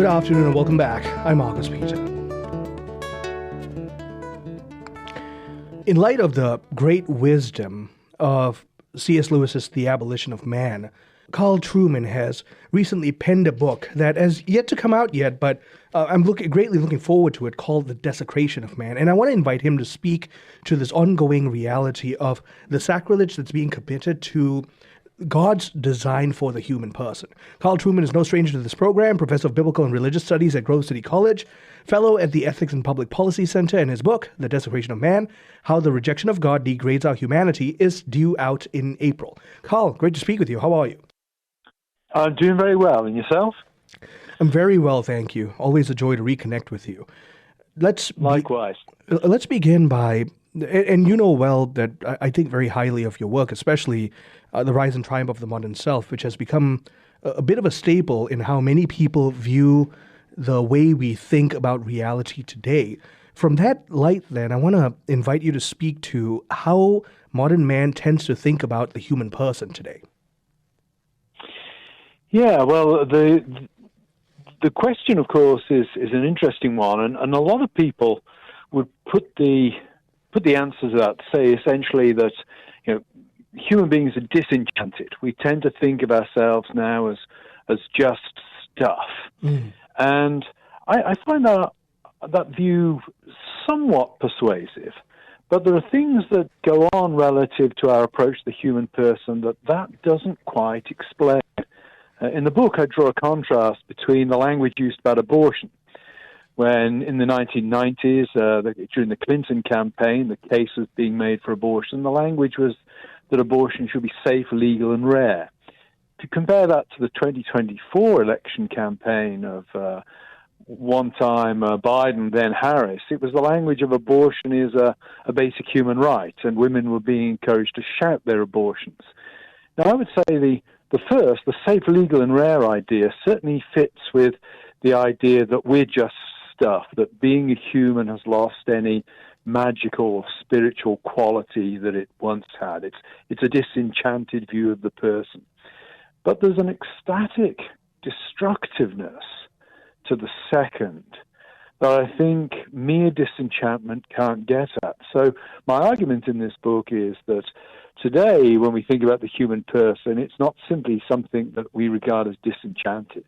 afternoon and welcome back. I'm August Peter. In light of the great wisdom of C.S. Lewis's The Abolition of Man, Carl Trueman has recently penned a book that has yet to come out yet, but I'm greatly looking forward to it, called The Desecration of Man. And I want to invite him to speak to this ongoing reality of the sacrilege that's being committed to God's design for the human person. Carl Trueman is no stranger to this program, professor of biblical and religious studies at Grove City College, fellow at the Ethics and Public Policy Center, and his book, The Desecration of Man, How the Rejection of God Degrades Our Humanity, is due out in April. Carl, great to speak with you. How are you? I'm doing very well. And yourself? I'm very well, thank you. Always a joy to reconnect with you. Likewise. Let's begin by, and you know well that I think very highly of your work, especially The Rise and Triumph of the Modern Self, which has become a bit of a staple in how many people view the way we think about reality today. From that light, then, I want to invite you to speak to how modern man tends to think about the human person today. Yeah, well, the question, of course, is an interesting one, and a lot of people would put the answers out to say essentially that human beings are disenchanted. We tend to think of ourselves now as just stuff, and I find that view somewhat persuasive. But there are things that go on relative to our approach to the human person that doesn't quite explain. In the book, I draw a contrast between the language used about abortion, when in the 1990s, during the Clinton campaign, the case was being made for abortion. The language was that abortion should be safe, legal, and rare. To compare that to the 2024 election campaign of one time Biden, then Harris, it was the language of abortion is a basic human right, and women were being encouraged to shout their abortions. Now, I would say the safe, legal, and rare idea certainly fits with the idea that we're just stuff, that being a human has lost any magical or spiritual quality that it once had. It's a disenchanted view of the person. But there's an ecstatic destructiveness to the second that I think mere disenchantment can't get at. So my argument in this book is that today, when we think about the human person, it's not simply something that we regard as disenchanted.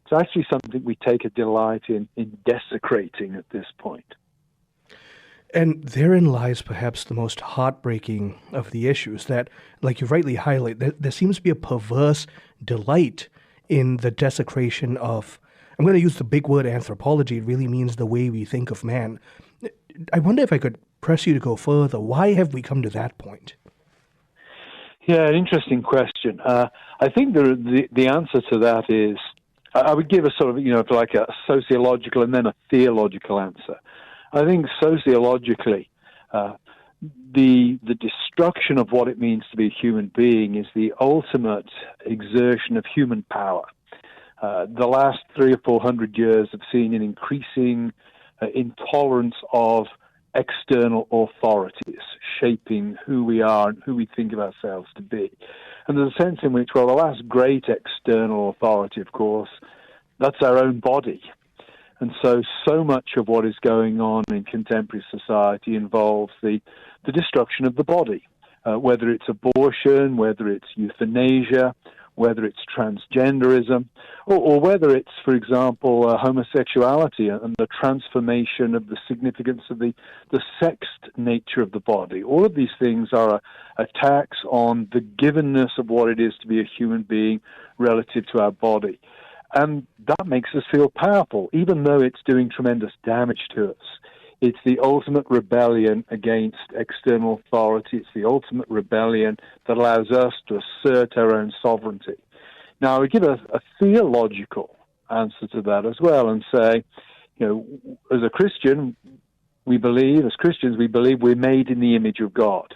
It's actually something we take a delight in desecrating at this point. And therein lies perhaps the most heartbreaking of the issues, that, like you rightly highlight, there seems to be a perverse delight in the desecration of, I'm going to use the big word anthropology. It really means the way we think of man. I wonder if I could press you to go further. Why have we come to that point? Yeah, an interesting question. I think the answer to that is, I would give a sort of, like a sociological and then a theological answer. I think sociologically, the destruction of what it means to be a human being is the ultimate exertion of human power. The last 300 or 400 years have seen an increasing intolerance of external authorities shaping who we are and who we think of ourselves to be. And there's a sense in which, the last great external authority, of course, that's our own body. And so much of what is going on in contemporary society involves the destruction of the body, whether it's abortion, whether it's euthanasia, whether it's transgenderism, or whether it's, for example, homosexuality and the transformation of the significance of the sexed nature of the body. All of these things are attacks on the givenness of what it is to be a human being relative to our body. And that makes us feel powerful, even though it's doing tremendous damage to us. It's the ultimate rebellion against external authority. It's the ultimate rebellion that allows us to assert our own sovereignty. Now, I would give a theological answer to that as well and say, as Christians, we believe we're made in the image of God.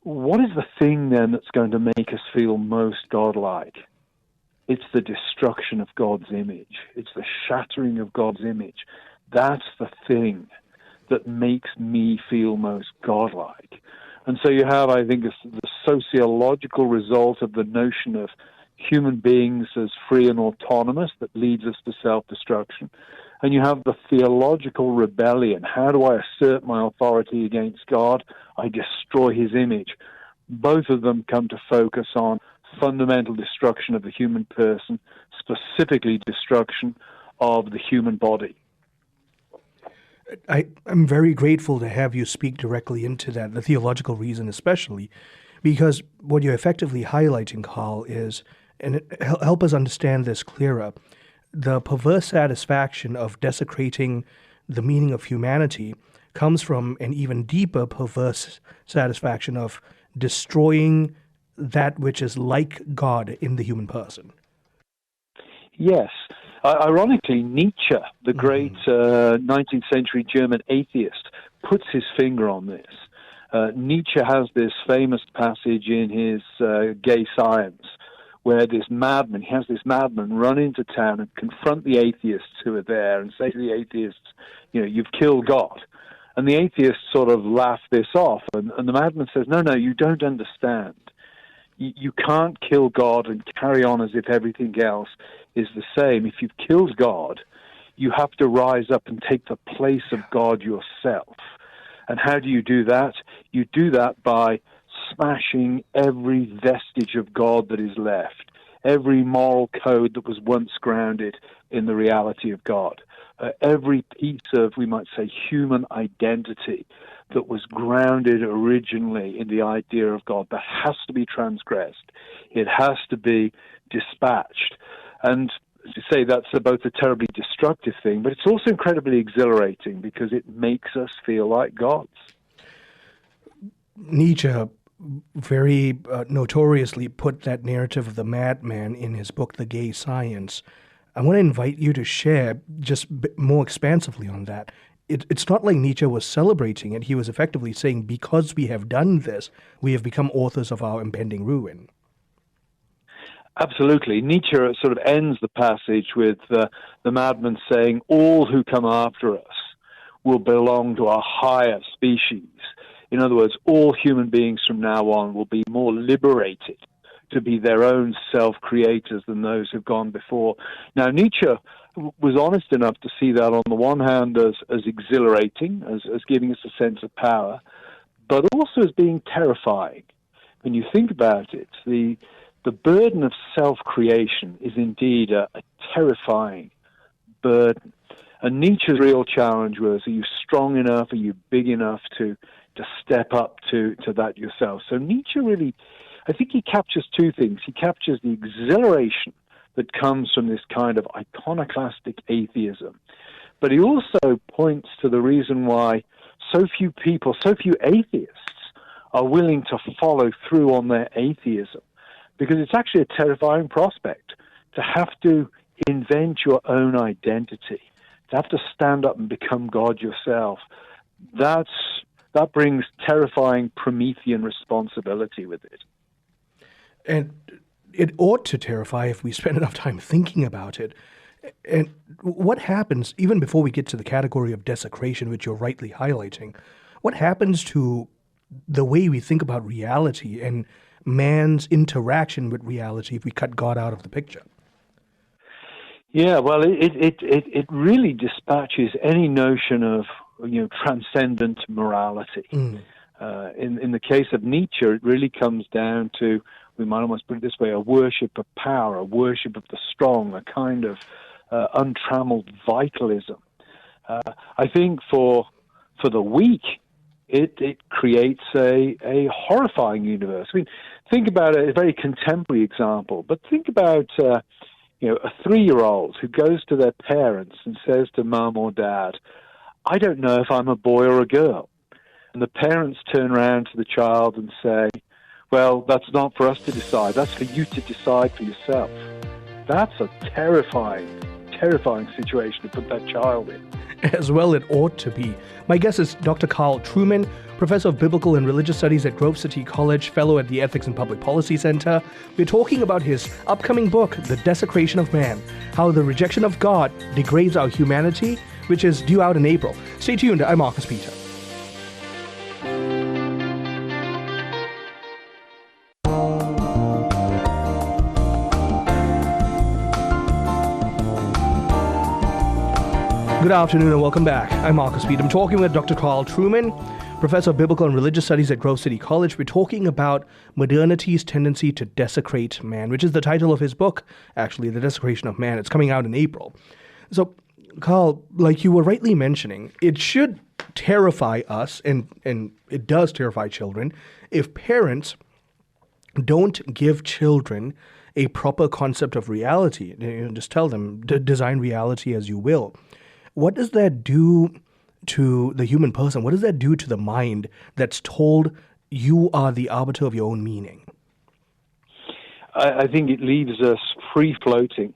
What is the thing then that's going to make us feel most godlike? It's the destruction of God's image. It's the shattering of God's image. That's the thing that makes me feel most godlike. And so you have, I think, the sociological result of the notion of human beings as free and autonomous that leads us to self-destruction. And you have the theological rebellion. How do I assert my authority against God? I destroy his image. Both of them come to focus on fundamental destruction of the human person, specifically destruction of the human body. I'm very grateful to have you speak directly into that, the theological reason especially, because what you're effectively highlighting, Carl, is, and help us understand this clearer, the perverse satisfaction of desecrating the meaning of humanity comes from an even deeper perverse satisfaction of destroying that which is like God in the human person. Yes. Ironically, Nietzsche, the great 19th century German atheist, puts his finger on this. Nietzsche has this famous passage in his Gay Science where he has this madman run into town and confront the atheists who are there and say to the atheists, you've killed God. And the atheists sort of laugh this off, and the madman says, no, you don't understand. You can't kill God and carry on as if everything else is the same. If you've killed God, you have to rise up and take the place of God yourself. And how do you do that? You do that by smashing every vestige of God that is left, every moral code that was once grounded in the reality of God, every piece of, we might say, human identity that was grounded originally in the idea of God, that has to be transgressed. It has to be dispatched. And as you say, that's both a terribly destructive thing, but it's also incredibly exhilarating because it makes us feel like gods. Nietzsche very notoriously put that narrative of the madman in his book, The Gay Science. I want to invite you to share just more expansively on that. It's not like Nietzsche was celebrating it. He was effectively saying, because we have done this, we have become authors of our impending ruin. Absolutely. Nietzsche sort of ends the passage with the madman saying, all who come after us will belong to a higher species. In other words, all human beings from now on will be more liberated to be their own self-creators than those who've gone before. Now, Nietzsche was honest enough to see that on the one hand as exhilarating, as giving us a sense of power, but also as being terrifying. When you think about it, the burden of self-creation is indeed a terrifying burden. And Nietzsche's real challenge was, are you strong enough, are you big enough to step up to that yourself? So Nietzsche really, I think he captures two things. He captures the exhilaration that comes from this kind of iconoclastic atheism. But he also points to the reason why so few people, so few atheists are willing to follow through on their atheism. Because it's actually a terrifying prospect to have to invent your own identity, to have to stand up and become God yourself. That brings terrifying Promethean responsibility with it. And it ought to terrify if we spend enough time thinking about it. And what happens, even before we get to the category of desecration, which you're rightly highlighting, what happens to the way we think about reality and man's interaction with reality if we cut God out of the picture? Yeah, well, it really dispatches any notion of transcendent morality. In the case of Nietzsche, it really comes down to, we might almost put it this way, a worship of power, a worship of the strong, a kind of untrammeled vitalism. I think for the weak, it creates a horrifying universe. I mean, think about a very contemporary example, but think about a 3-year-old who goes to their parents and says to mum or dad, I don't know if I'm a boy or a girl. And the parents turn around to the child and say, well, that's not for us to decide. That's for you to decide for yourself. That's a terrifying situation to put that child in. As well it ought to be. My guest is Dr. Carl Trueman, Professor of Biblical and Religious Studies at Grove City College, Fellow at the Ethics and Public Policy Center. We're talking about his upcoming book, The Desecration of Man, How the Rejection of God Degrades Our Humanity, which is due out in April. Stay tuned. I'm Marcus Peter. Good afternoon and welcome back. I'm Marcus Beat. I'm talking with Dr. Carl Trueman, Professor of Biblical and Religious Studies at Grove City College. We're talking about modernity's tendency to desecrate man, which is the title of his book, actually, The Desecration of Man. It's coming out in April. So, Carl, like you were rightly mentioning, it should terrify us, and it does terrify children, if parents don't give children a proper concept of reality. Just tell them, design reality as you will. What does that do to the human person? What does that do to the mind that's told you are the arbiter of your own meaning? I think it leaves us free-floating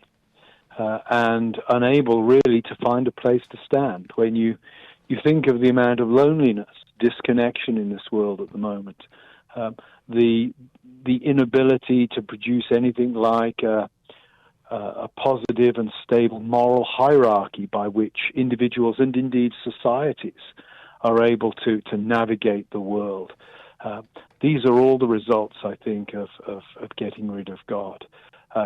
and unable really to find a place to stand. When you think of the amount of loneliness, disconnection in this world at the moment, the inability to produce anything like a positive and stable moral hierarchy by which individuals and indeed societies are able to navigate the world. These are all the results, I think, of getting rid of God.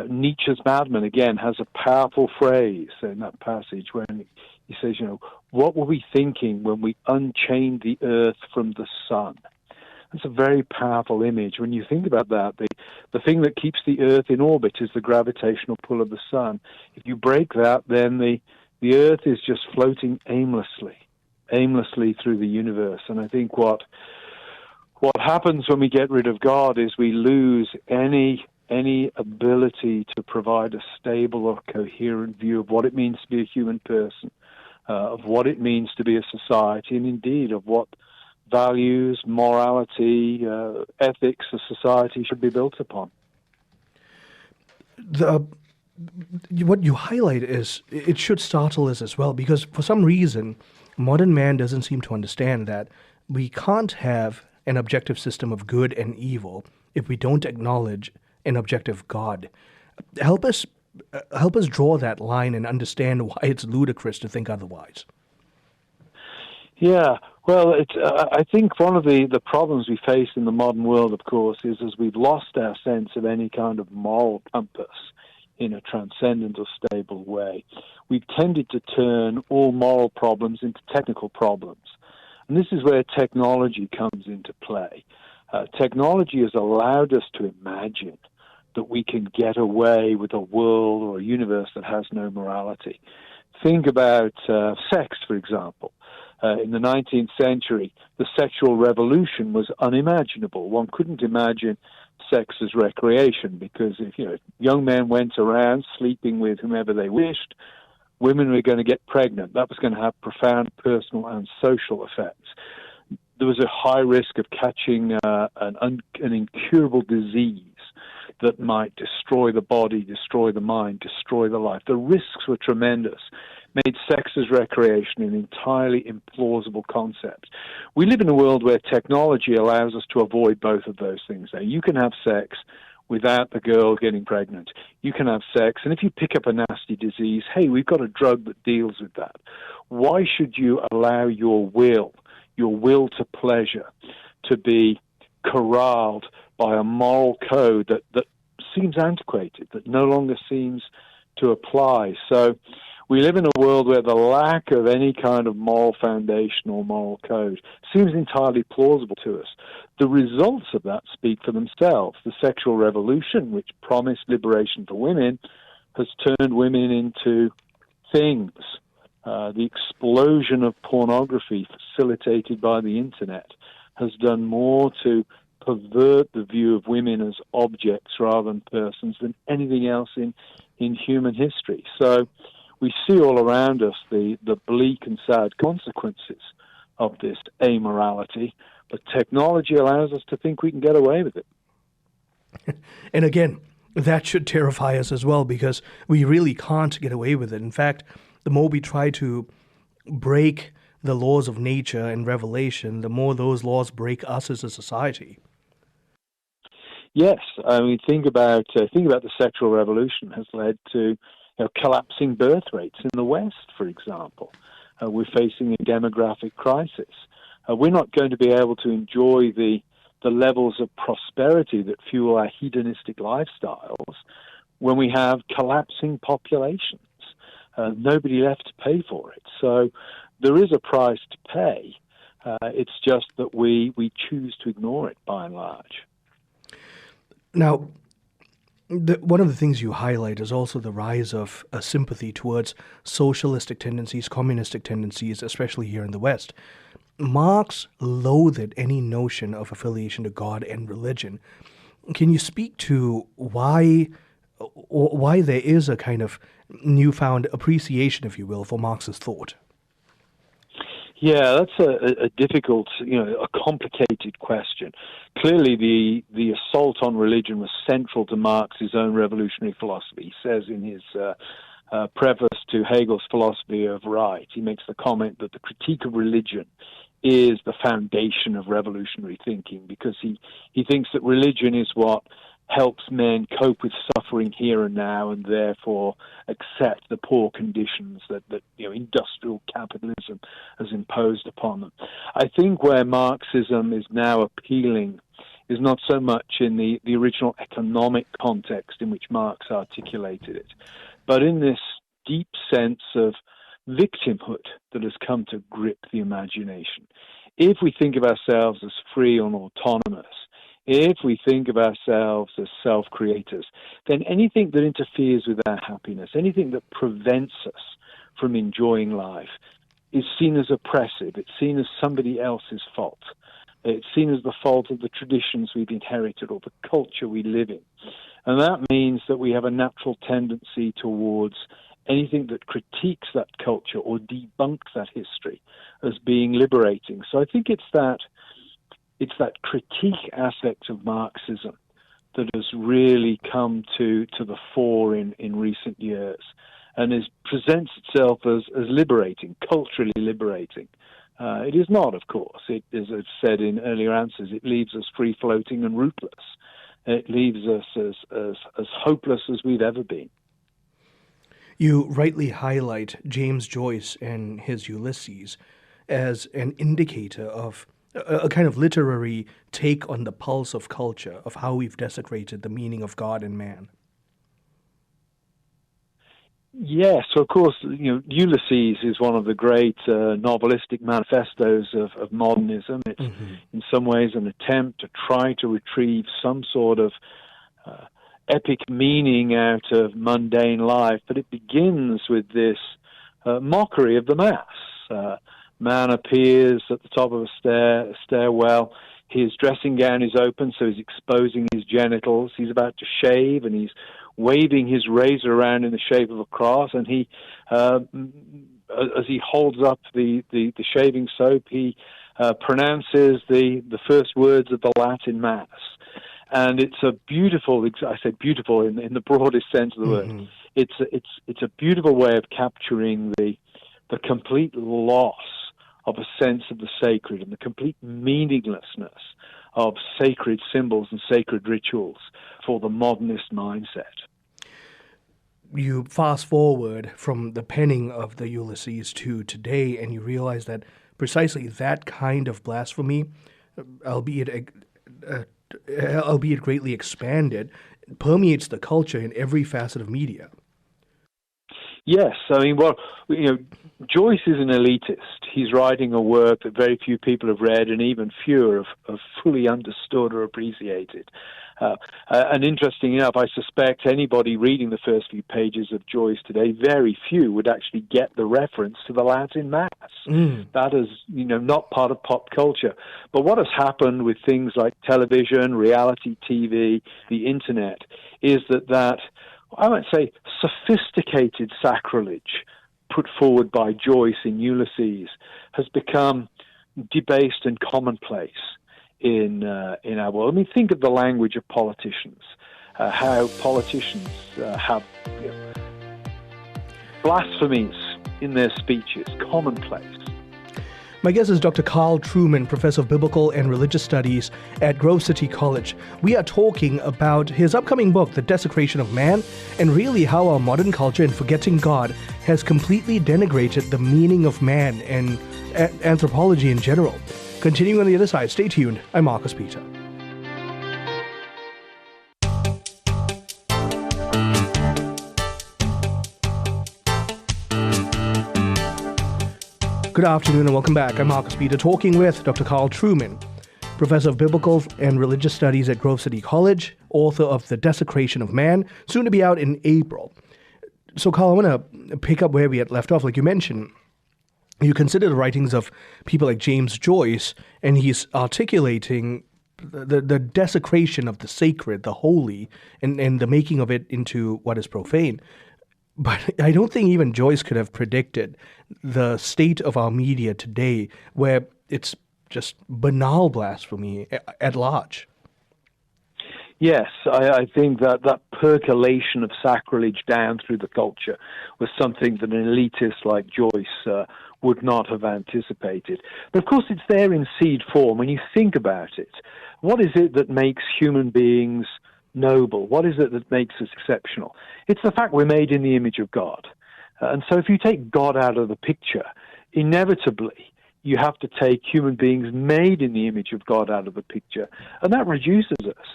Nietzsche's Madman, again, has a powerful phrase in that passage when he says, what were we thinking when we unchained the earth from the sun? That's a very powerful image. When you think about that, the thing that keeps the Earth in orbit is the gravitational pull of the sun. If you break that, then the Earth is just floating aimlessly through the universe. And I think what happens when we get rid of God is we lose any ability to provide a stable or coherent view of what it means to be a human person, of what it means to be a society, and indeed of what values, morality, ethics a society should be built upon. What you highlight is, it should startle us as well, because for some reason, modern man doesn't seem to understand that we can't have an objective system of good and evil if we don't acknowledge an objective God. Help us draw that line and understand why it's ludicrous to think otherwise. Yeah, well, I think one of the problems we face in the modern world, of course, is as we've lost our sense of any kind of moral compass in a transcendent or stable way. We've tended to turn all moral problems into technical problems. And this is where technology comes into play. Technology has allowed us to imagine that we can get away with a world or a universe that has no morality. Think about sex, for example. In the 19th century, the sexual revolution was unimaginable. One couldn't imagine sex as recreation because if young men went around sleeping with whomever they wished, women were going to get pregnant. That was going to have profound personal and social effects. There was a high risk of catching an incurable disease that might destroy the body, destroy the mind, destroy the life. The risks were tremendous. Made sex as recreation an entirely implausible concept. We live in a world where technology allows us to avoid both of those things. Now, you can have sex without the girl getting pregnant. You can have sex, and if you pick up a nasty disease, hey, we've got a drug that deals with that. Why should you allow your will to pleasure, to be corralled by a moral code that seems antiquated, that no longer seems to apply? So we live in a world where the lack of any kind of moral foundation or moral code seems entirely plausible to us. The results of that speak for themselves. The sexual revolution, which promised liberation for women, has turned women into things. The explosion of pornography facilitated by the internet has done more to pervert the view of women as objects rather than persons than anything else in human history. So we see all around us the bleak and sad consequences of this amorality, but technology allows us to think we can get away with it. And again, that should terrify us as well, because we really can't get away with it. In fact, the more we try to break the laws of nature and revelation, the more those laws break us as a society. Yes, I mean, think about the sexual revolution has led to collapsing birth rates in the West, for example. We're facing a demographic crisis. We're not going to be able to enjoy the levels of prosperity that fuel our hedonistic lifestyles when we have collapsing populations. nobody left to pay for it. So there is a price to pay. It's just that we choose to ignore it by and large. Now, one of the things you highlight is also the rise of a sympathy towards socialistic tendencies, communistic tendencies, especially here in the West. Marx loathed any notion of affiliation to God and religion. Can you speak to why there is a kind of newfound appreciation, if you will, for Marx's thought? Yeah, that's a difficult, a complicated question. Clearly, the assault on religion was central to Marx's own revolutionary philosophy. He says in his preface to Hegel's philosophy of right, he makes the comment that the critique of religion is the foundation of revolutionary thinking, because he thinks that religion is what helps men cope with suffering here and now, and therefore accept the poor conditions that industrial capitalism has imposed upon them. I think where Marxism is now appealing is not so much in the original economic context in which Marx articulated it, but in this deep sense of victimhood that has come to grip the imagination. If we think of ourselves as free and autonomous, if we think of ourselves as self-creators, then anything that interferes with our happiness, anything that prevents us from enjoying life, is seen as oppressive. It's seen as somebody else's fault. It's seen as the fault of the traditions we've inherited or the culture we live in. And that means that we have a natural tendency towards anything that critiques that culture or debunks that history as being liberating. So I think it's that critique aspect of Marxism that has really come to the fore in recent years, and presents itself as liberating, culturally liberating. It is not, of course. As I've said in earlier answers, it leaves us free-floating and rootless. It leaves us as hopeless as we've ever been. You rightly highlight James Joyce and his Ulysses as an indicator of a kind of literary take on the pulse of culture, of how we've desecrated the meaning of God and man. Yes, so of course, Ulysses is one of the great novelistic manifestos of modernism. It's in some ways an attempt to try to retrieve some sort of epic meaning out of mundane life, but it begins with this mockery of the mass. Man appears at the top of a stairwell. His dressing gown is open, so he's exposing his genitals. He's about to shave, and he's waving his razor around in the shape of a cross. And he, as he holds up the shaving soap, he pronounces the first words of the Latin Mass. And it's a beautiful, I said beautiful in the broadest sense of the word. It's a beautiful way of capturing the complete loss of a sense of the sacred and the complete meaninglessness of sacred symbols and sacred rituals for the modernist mindset. You fast forward from the penning of the Ulysses to today, and you realize that precisely that kind of blasphemy, albeit greatly expanded, permeates the culture in every facet of media. Yes, Joyce is an elitist. He's writing a work that very few people have read, and even fewer have fully understood or appreciated. And interesting enough, I suspect anybody reading the first few pages of Joyce today, very few would actually get the reference to the Latin Mass. That is, not part of pop culture. But what has happened with things like television, reality TV, the internet, is that I might say sophisticated sacrilege put forward by Joyce in Ulysses has become debased and commonplace in our world. I mean, think of the language of politicians, how politicians have blasphemies in their speeches, commonplace. My guest is Dr. Carl Trueman, Professor of Biblical and Religious Studies at Grove City College. We are talking about his upcoming book, The Desecration of Man, and really how our modern culture in forgetting God has completely denigrated the meaning of man and anthropology in general. Continuing on the other side, stay tuned. I'm Marcus Peter. Good afternoon and welcome back. I'm Marcus Peter talking with Dr. Carl Trueman, Professor of Biblical and Religious Studies at Grove City College, author of The Desecration of Man, soon to be out in April. So, Carl, I want to pick up where we had left off. Like you mentioned, you consider the writings of people like James Joyce, and he's articulating the desecration of the sacred, the holy, and the making of it into what is profane. But I don't think even Joyce could have predicted the state of our media today, where it's just banal blasphemy at large. Yes, I think that percolation of sacrilege down through the culture was something that an elitist like Joyce would not have anticipated. But of course it's there in seed form. When you think about it, what is it that makes human beings noble? What is it that makes us exceptional? It's the fact we're made in the image of God. And so if you take God out of the picture, inevitably you have to take human beings made in the image of God out of the picture, and that reduces us.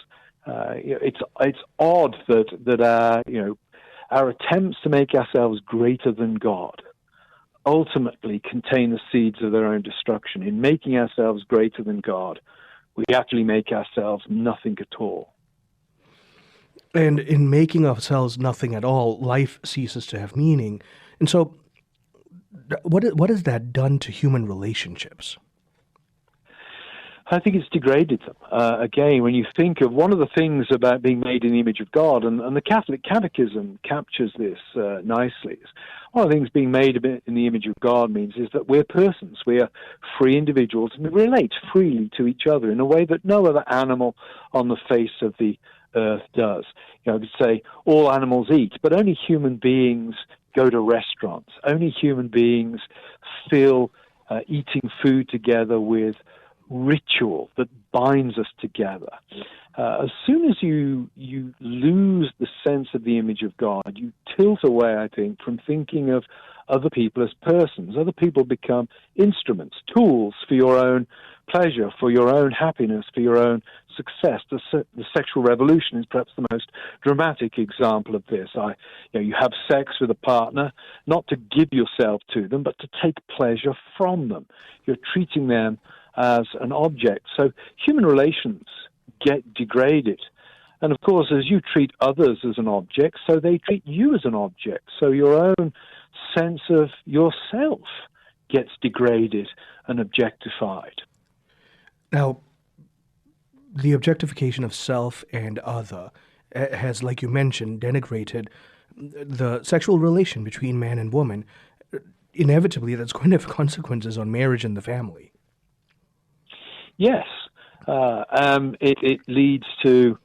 It's odd that our attempts to make ourselves greater than God ultimately contain the seeds of their own destruction. In making ourselves greater than God, we actually make ourselves nothing at all. And in making ourselves nothing at all, life ceases to have meaning. And so, what has that done to human relationships? I think it's degraded them. Again, when you think of one of the things about being made in the image of God, and the Catholic Catechism captures this nicely, one of the things being made in the image of God means is that we're persons, we are free individuals, and we relate freely to each other in a way that no other animal on the face of the earth does. You could say all animals eat, but only human beings go to restaurants. Only human beings feel eating food together with ritual that binds us together. As soon as you lose the sense of the image of God, you tilt away, I think, from thinking of other people as persons. Other people become instruments, tools for your own pleasure, for your own happiness, for your own success. The sexual revolution is perhaps the most dramatic example of this. You have sex with a partner, not to give yourself to them, but to take pleasure from them. You're treating them as an object. So human relations get degraded. And of course, as you treat others as an object, so they treat you as an object. So your own sense of yourself gets degraded and objectified. Now, the objectification of self and other has, like you mentioned, denigrated the sexual relation between man and woman. Inevitably, that's going to have consequences on marriage and the family. Yes. It leads to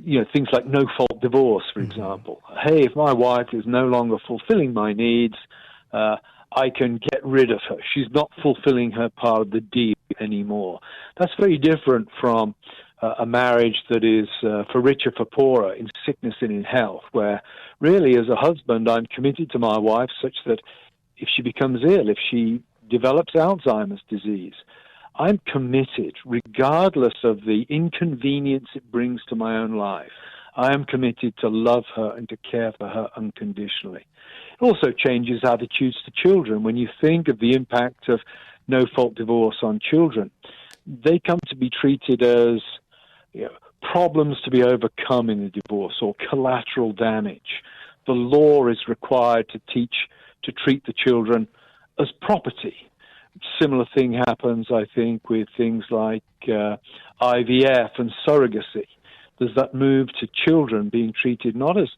things like no-fault divorce, for example. Hey, if my wife is no longer fulfilling my needs, I can get rid of her. She's not fulfilling her part of the deal anymore. That's very different from a marriage that is for richer, for poorer, in sickness and in health, where really as a husband I'm committed to my wife such that if she becomes ill, if she develops Alzheimer's disease, I'm committed, regardless of the inconvenience it brings to my own life. I am committed to love her and to care for her unconditionally. It also changes attitudes to children. When you think of the impact of no-fault divorce on children, they come to be treated as problems to be overcome in the divorce or collateral damage. The law is required to treat the children as property. Similar thing happens, I think, with things like IVF and surrogacy. There's that move to children being treated not as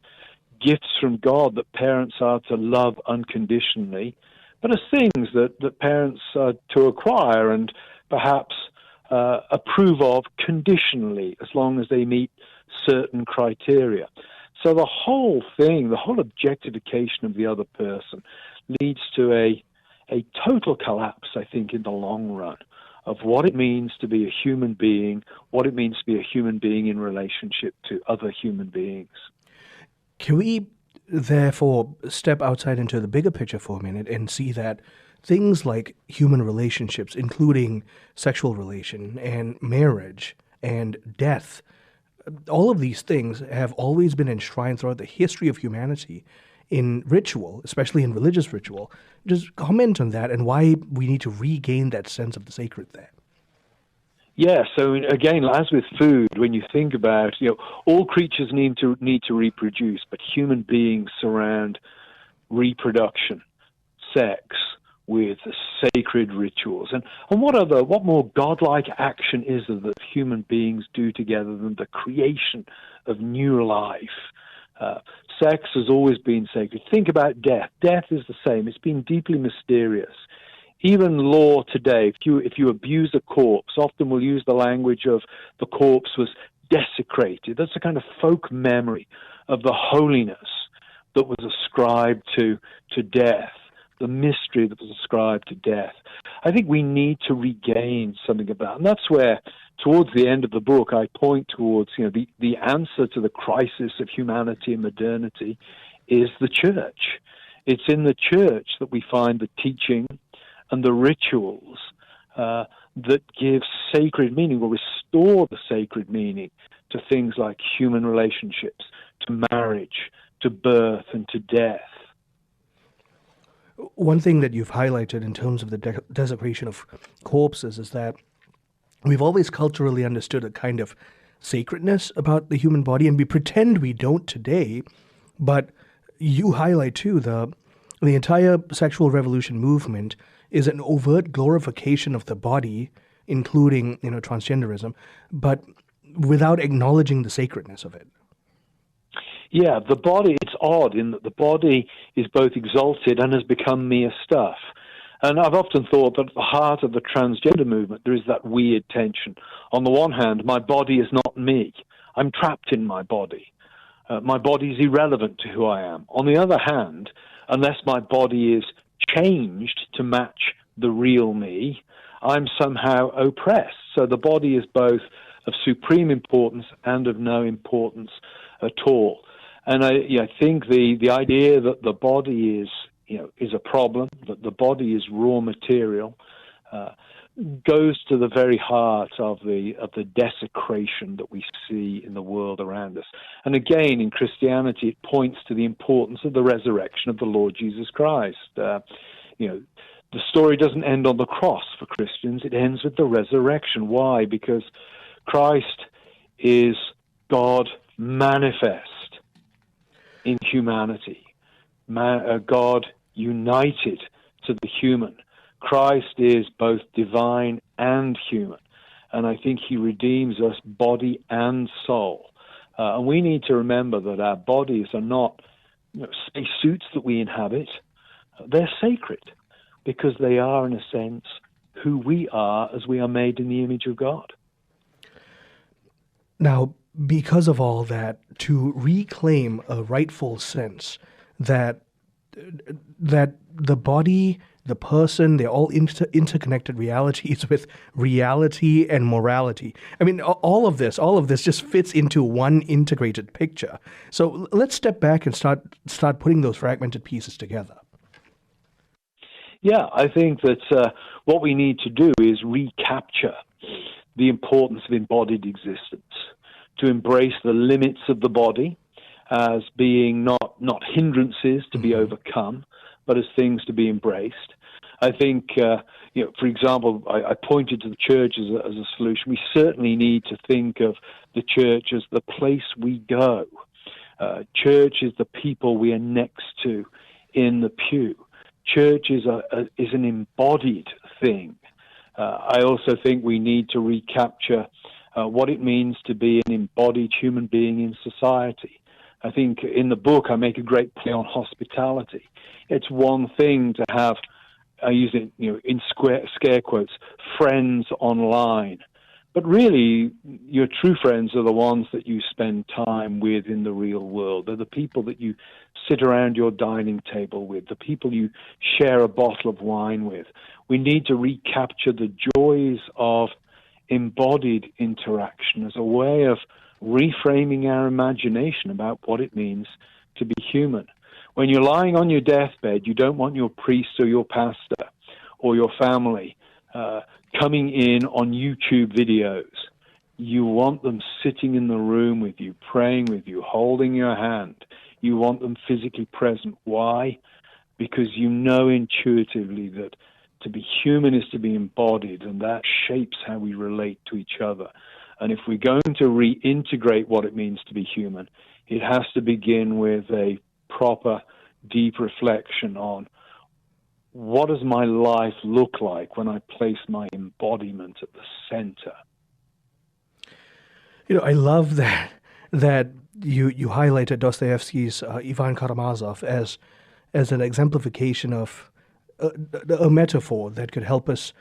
gifts from God that parents are to love unconditionally, but as things that parents are to acquire and perhaps approve of conditionally, as long as they meet certain criteria. So the whole thing, the whole objectification of the other person leads to a total collapse, I think, in the long run, of what it means to be a human being, what it means to be a human being in relationship to other human beings. Can we, therefore, step outside into the bigger picture for a minute and see that things like human relationships, including sexual relation and marriage and death, all of these things have always been enshrined throughout the history of humanity in ritual, especially in religious ritual. Just comment on that and why we need to regain that sense of the sacred there. Yeah, so again, as with food, when you think about, all creatures need to reproduce, but human beings surround reproduction, sex, with sacred rituals. And what more godlike action is there that human beings do together than the creation of new life? Sex has always been sacred. Think about death. Death is the same. It's been deeply mysterious. Even law today, if you abuse a corpse, often we'll use the language of the corpse was desecrated. That's a kind of folk memory of the holiness that was ascribed to death, the mystery that was ascribed to death. I think we need to regain something of that. And that's where, towards the end of the book, I point towards, the answer to the crisis of humanity and modernity is the church. It's in the church that we find the teaching and the rituals that give sacred meaning or restore the sacred meaning to things like human relationships, to marriage, to birth, and to death. One thing that you've highlighted in terms of the desecration of corpses is that we've always culturally understood a kind of sacredness about the human body, and we pretend we don't today, but you highlight too the entire sexual revolution movement is an overt glorification of the body, including transgenderism, but without acknowledging the sacredness of it. Yeah, the body, it's odd in that the body is both exalted and has become mere stuff. And I've often thought that at the heart of the transgender movement, there is that weird tension. On the one hand, my body is not me. I'm trapped in my body. My body is irrelevant to who I am. On the other hand, unless my body is changed to match the real me, I'm somehow oppressed. So the body is both of supreme importance and of no importance at all. And I think the idea that the body is a problem, that the body is raw material, goes to the very heart of the desecration that we see in the world around us. And again, in Christianity, it points to the importance of the resurrection of the Lord Jesus Christ. The story doesn't end on the cross for Christians. It ends with the resurrection. Why? Because Christ is God manifest in humanity, God united to the human. Christ is both divine and human, and I think he redeems us body and soul. And we need to remember that our bodies are not space suits that we inhabit. They're sacred because they are, in a sense, who we are as we are made in the image of God. Now, because of all that, to reclaim a rightful sense that the body, the person, they're all interconnected realities with reality and morality. I mean, all of this just fits into one integrated picture. So let's step back and start putting those fragmented pieces together. Yeah, I think that what we need to do is recapture the importance of embodied existence, to embrace the limits of the body as being not hindrances to be overcome, but as things to be embraced. I think, for example, I pointed to the church as a solution. We certainly need to think of the church as the place we go. Church is the people we are next to in the pew. Church is an embodied thing. I also think we need to recapture what it means to be an embodied human being in society. I think in the book I make a great play on hospitality. It's one thing to have, I use it in scare quotes, friends online. But really, your true friends are the ones that you spend time with in the real world. They're the people that you sit around your dining table with, the people you share a bottle of wine with. We need to recapture the joys of embodied interaction as a way of reframing our imagination about what it means to be human. When you're lying on your deathbed, you don't want your priest or your pastor or your family coming in on YouTube videos. You want them sitting in the room with you, praying with you, holding your hand. You want them physically present. Why? Because you know intuitively that to be human is to be embodied, and that shapes how we relate to each other. And if we're going to reintegrate what it means to be human, it has to begin with a proper, deep reflection on what does my life look like when I place my embodiment at the center. I love that you highlighted Dostoevsky's Ivan Karamazov as an exemplification of a metaphor that could help us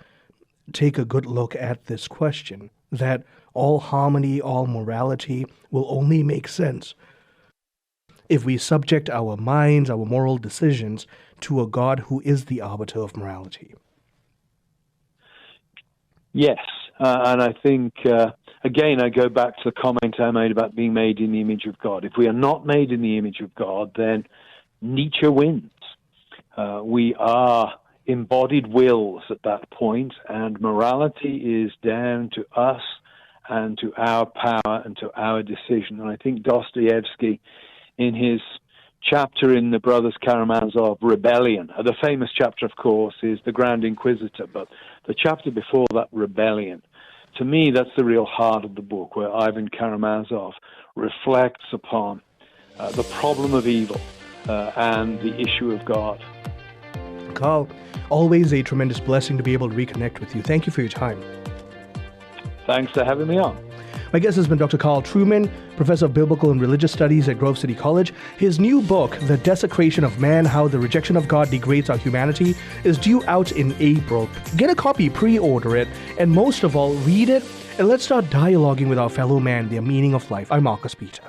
take a good look at this question, that all harmony, all morality will only make sense if we subject our minds, our moral decisions, to a God who is the arbiter of morality. Yes, and I think, again, I go back to the comment I made about being made in the image of God. If we are not made in the image of God, then Nietzsche wins. We are embodied wills at that point, and morality is down to us and to our power and to our decision. And I think Dostoevsky, in his chapter in the Brothers Karamazov, Rebellion, the famous chapter, of course, is the Grand Inquisitor, but the chapter before that, Rebellion, to me, that's the real heart of the book, where Ivan Karamazov reflects upon the problem of evil and the issue of God. Carl, always a tremendous blessing to be able to reconnect with you. Thank you for your time. Thanks for having me on. My guest has been Dr. Carl Trueman, Professor of Biblical and Religious Studies at Grove City College. His new book, The Desecration of Man, How the Rejection of God Degrades Our Humanity, is due out in April. Get a copy, pre-order it, and most of all, read it, and let's start dialoguing with our fellow man, their meaning of life. I'm Marcus Peter.